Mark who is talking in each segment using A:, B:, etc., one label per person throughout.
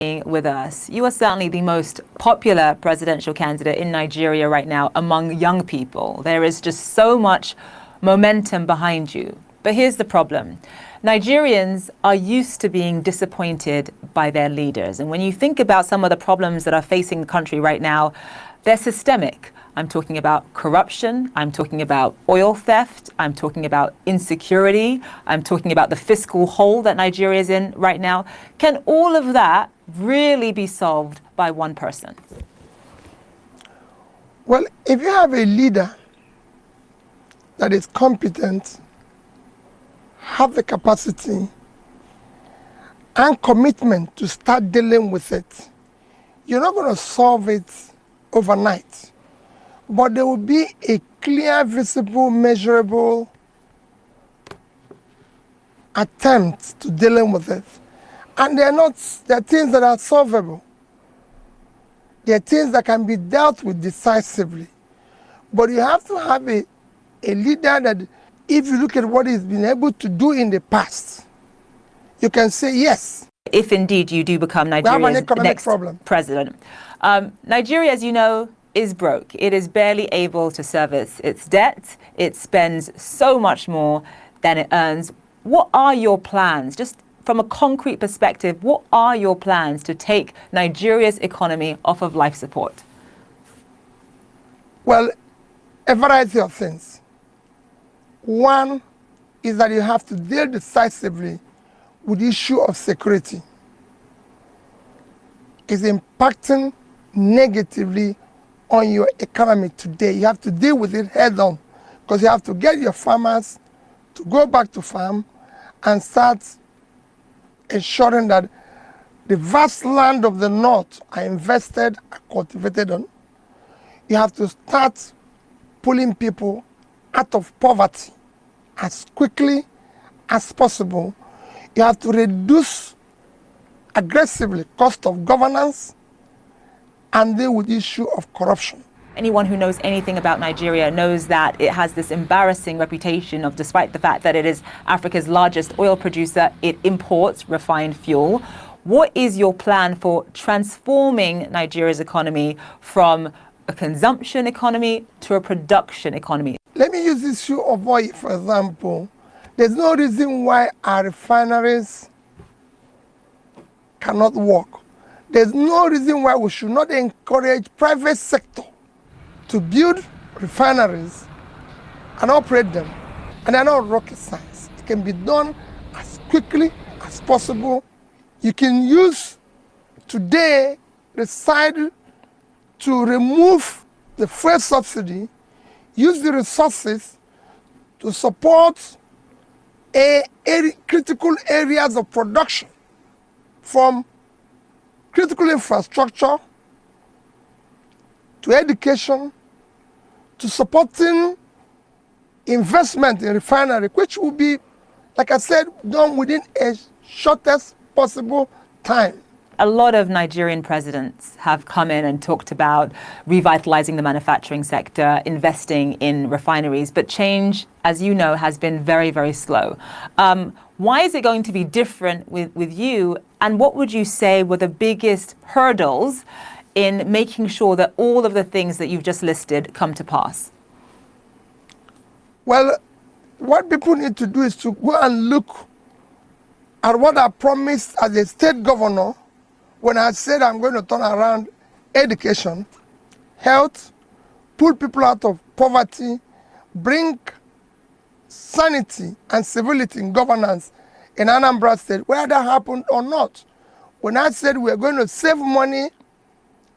A: with us. You are certainly the most popular presidential candidate in Nigeria right now among young people. There is just so much momentum behind you. But here's the problem. Nigerians are used to being disappointed by their leaders. And when you think about some of the problems that are facing the country right now, they're systemic. I'm talking about corruption. I'm talking about oil theft. I'm talking about insecurity. I'm talking about the fiscal hole that Nigeria is in right now. Can all of that really be solved by one person?
B: Well, if you have a leader that is competent, have the capacity and commitment to start dealing with it, you're not going to solve it overnight. But there will be a clear, visible, measurable attempt to dealing with it. And they're things that are solvable. They're things that can be dealt with decisively. But you have to have a leader that, if you look at what he's been able to do in the past, you can say yes.
A: If indeed you do become Nigeria's next president. Nigeria, as you know, is broke. It is barely able to service its debt. It spends so much more than it earns. What are your plans? Just from a concrete perspective, what are your plans to take Nigeria's economy off of life support?
B: Well, a variety of things. One is that you have to deal decisively with the issue of security. It's impacting negatively on your economy today. You have to deal with it head on, because you have to get your farmers to go back to farm and start ensuring that the vast land of the north are invested, are cultivated on. You have to start pulling people out of poverty as quickly as possible. You have to reduce aggressively cost of governance and deal with the issue of corruption.
A: Anyone who knows anything about Nigeria knows that it has this embarrassing reputation of, despite the fact that it is Africa's largest oil producer, it imports refined fuel. What is your plan for transforming Nigeria's economy from a consumption economy to a production economy?
B: Let me use the issue of oil, for example. There's no reason why our refineries cannot work. There's no reason why we should not encourage private sector to build refineries and operate them. And they're not rocket science. It can be done as quickly as possible. You can use today decide to remove the fuel subsidy, use the resources to support critical areas of production, from critical infrastructure to education to supporting investment in refinery, which will be, like I said, done within a shortest possible time.
A: A lot of Nigerian presidents have come in and talked about revitalizing the manufacturing sector, investing in refineries, but change, as you know, has been very, very slow. Why is it going to be different with you? And what would you say were the biggest hurdles in making sure that all of the things that you've just listed come to pass?
B: Well, what people need to do is to go and look at what I promised as a state governor when I said I'm going to turn around education, health, pull people out of poverty, bring sanity and civility in governance in Anambra State, whether that happened or not. When I said we're going to save money,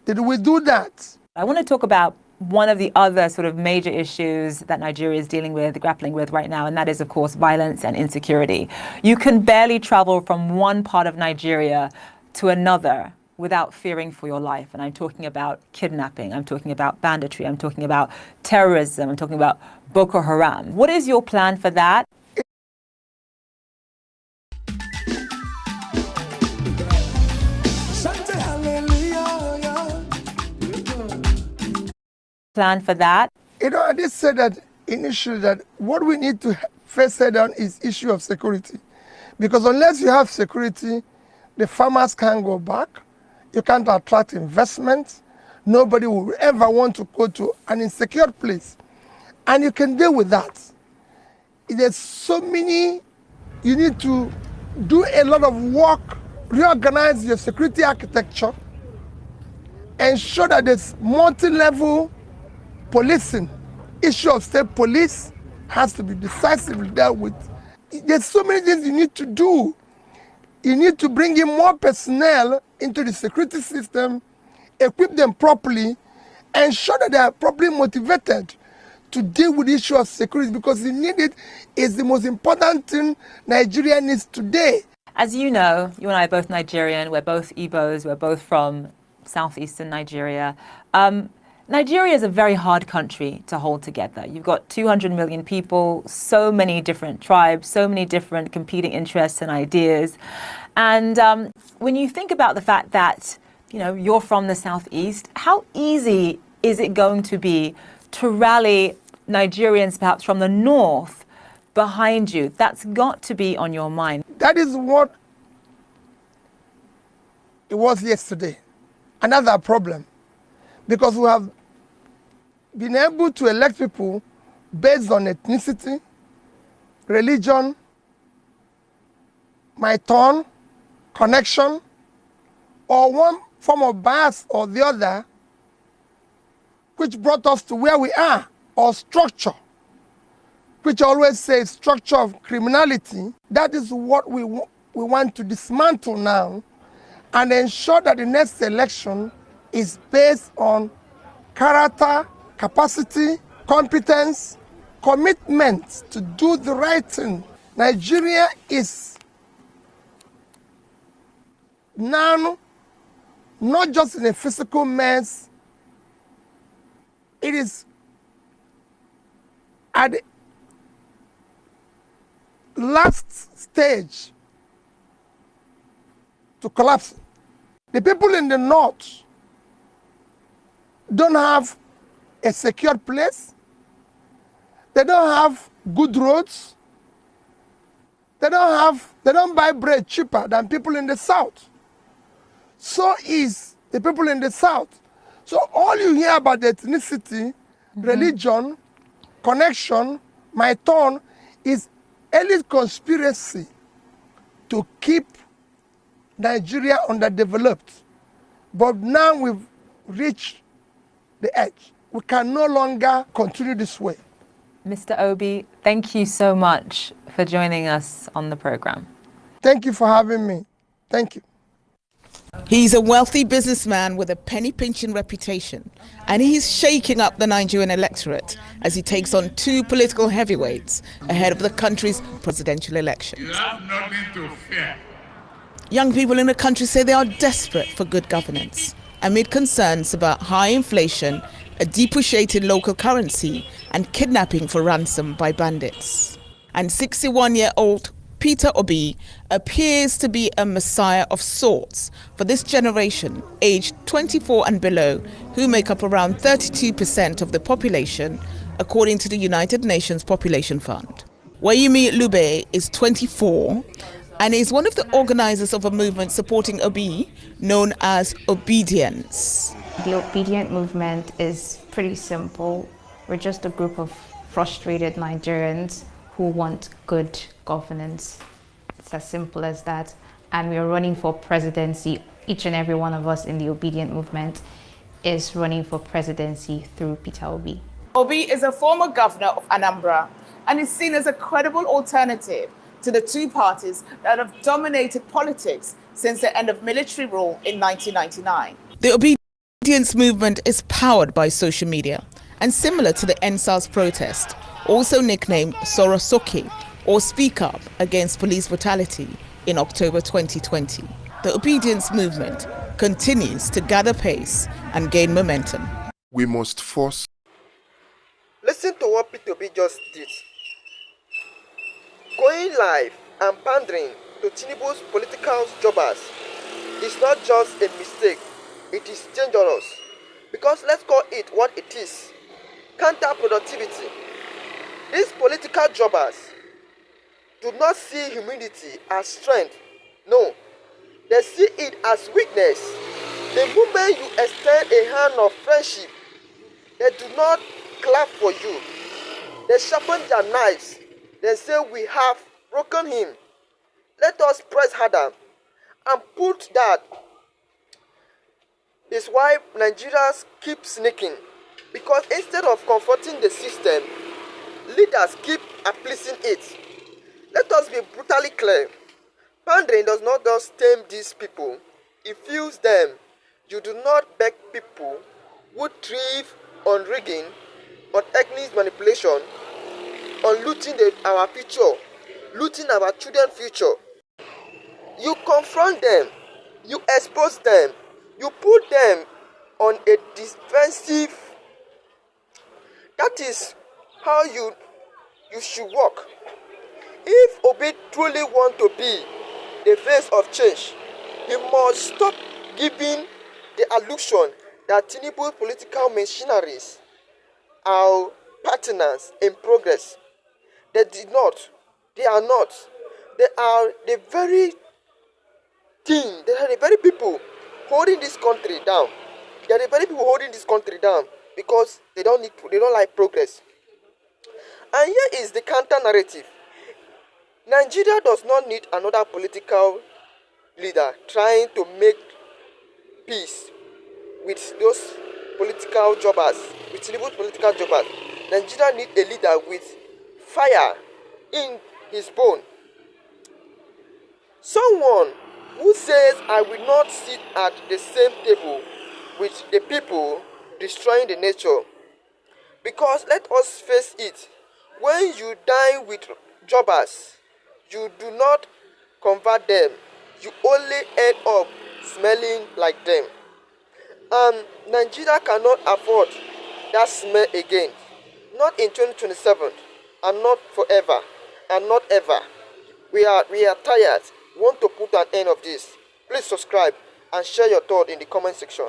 B: did we do that?
A: I want to talk about one of the other sort of major issues that Nigeria is grappling with right now, and that is, of course, violence and insecurity. You can barely travel from one part of Nigeria to another without fearing for your life. And I'm talking about kidnapping, I'm talking about banditry, I'm talking about terrorism, I'm talking about Boko Haram. What is your plan for that? Plan for that?
B: You know, I did say that initially, that what we need to first set down is issue of security. Because unless you have security, the farmers can't go back, You can't attract investment. Nobody will ever want to go to an insecure place. And you can deal with that. There's so many, you need to do a lot of work, reorganize your security architecture, ensure that there's multi-level policing. Issue of state police has to be decisively dealt with. There's so many things you need to do. You need to bring in more personnel into the security system, equip them properly, ensure that they are properly motivated to deal with the issue of security, because the need it is the most important thing Nigeria needs today.
A: As you know, you and I are both Nigerian, we're both Igbos, we're both from southeastern Nigeria. Nigeria is a very hard country to hold together. You've got 200 million people, so many different tribes, so many different competing interests and ideas. And when you think about the fact that, you know, you're from the southeast, how easy is it going to be to rally Nigerians perhaps from the north behind you? That's got to be on your mind.
B: That is what it was yesterday. Another problem, because we have been able to elect people based on ethnicity, religion, my turn, connection, or one form of bias or the other, which brought us to where we are, or structure, which I always say structure of criminality. That is what we want to dismantle now and ensure that the next election is based on character, capacity, competence, commitment to do the right thing. Nigeria is now not just in a physical mess, it is at the last stage to collapse. The people in the north don't have a secure place. They don't have good roads. They don't buy bread cheaper than people in the south. So is the people in the south. So all you hear about ethnicity, religion, connection, my turn, is elite conspiracy to keep Nigeria underdeveloped. But now we've reached the edge. We can no longer continue this way.
A: Mr. Obi, thank you so much for joining us on the program.
B: Thank you for having me. Thank you.
C: He's a wealthy businessman with a penny-pinching reputation, and he's shaking up the Nigerian electorate as he takes on two political heavyweights ahead of the country's presidential elections.
D: You have nothing to fear.
C: Young people in the country say they are desperate for good governance amid concerns about high inflation, a depreciated local currency, and kidnapping for ransom by bandits. And 61-year-old Peter Obi appears to be a messiah of sorts for this generation, aged 24 and below, who make up around 32% of the population, according to the United Nations Population Fund. Wayumi Lube is 24 and is one of the organizers of a movement supporting Obi known as Obedience.
E: The Obedient movement is pretty simple. We're just a group of frustrated Nigerians who want good governance. It's as simple as that. And we're running for presidency. Each and every one of us in the Obedient movement is running for presidency through Peter Obi.
C: Obi is a former governor of Anambra and is seen as a credible alternative to the two parties that have dominated politics since the end of military rule in 1999. The Obedience movement is powered by social media and similar to the NSAS protest, also nicknamed Sorosoki, or Speak Up Against Police Brutality, in October 2020. The Obedience movement continues to gather pace and gain momentum.
F: We must force.
G: Listen to what Peter Obi just did. Going live and pandering to Tinubu's political jobbers is not just a mistake, it is dangerous. Because let's call it what it is. Counterproductivity. These political jobbers do not see humility as strength. No, they see it as weakness. The moment you extend a hand of friendship, they do not clap for you. They sharpen their knives. They say, we have broken him. Let us press harder and put that. Is why Nigerians keep sneaking. Because instead of comforting the system, leaders keep appeasing it. Let us be brutally clear. Pandering does not just tame these people, it fuels them. You do not beg people who thrive on rigging, on ethnic manipulation, on looting our future, looting our children's future. You confront them, you expose them, you put them on a defensive. That is how you should work. If Obi truly want to be the face of change, he must stop giving the illusion that Tinubu's political machineries are partners in progress. They did not. They are not. They are the very thing. They are the very people holding this country down. They are the very people holding this country down because they don't like progress. And here is the counter narrative. Nigeria does not need another political leader trying to make peace with those political jobbers, with Tinubu's political jobbers. Nigeria needs a leader with fire in his bone. Someone who says, I will not sit at the same table with the people destroying the nature. Because let us face it, when you dine with jobbers, you do not convert them. You only end up smelling like them. And Nigeria cannot afford that smell again. Not in 2027, and not forever, and not ever. We are tired. We want to put an end of this. Please subscribe and share your thought in the comment section.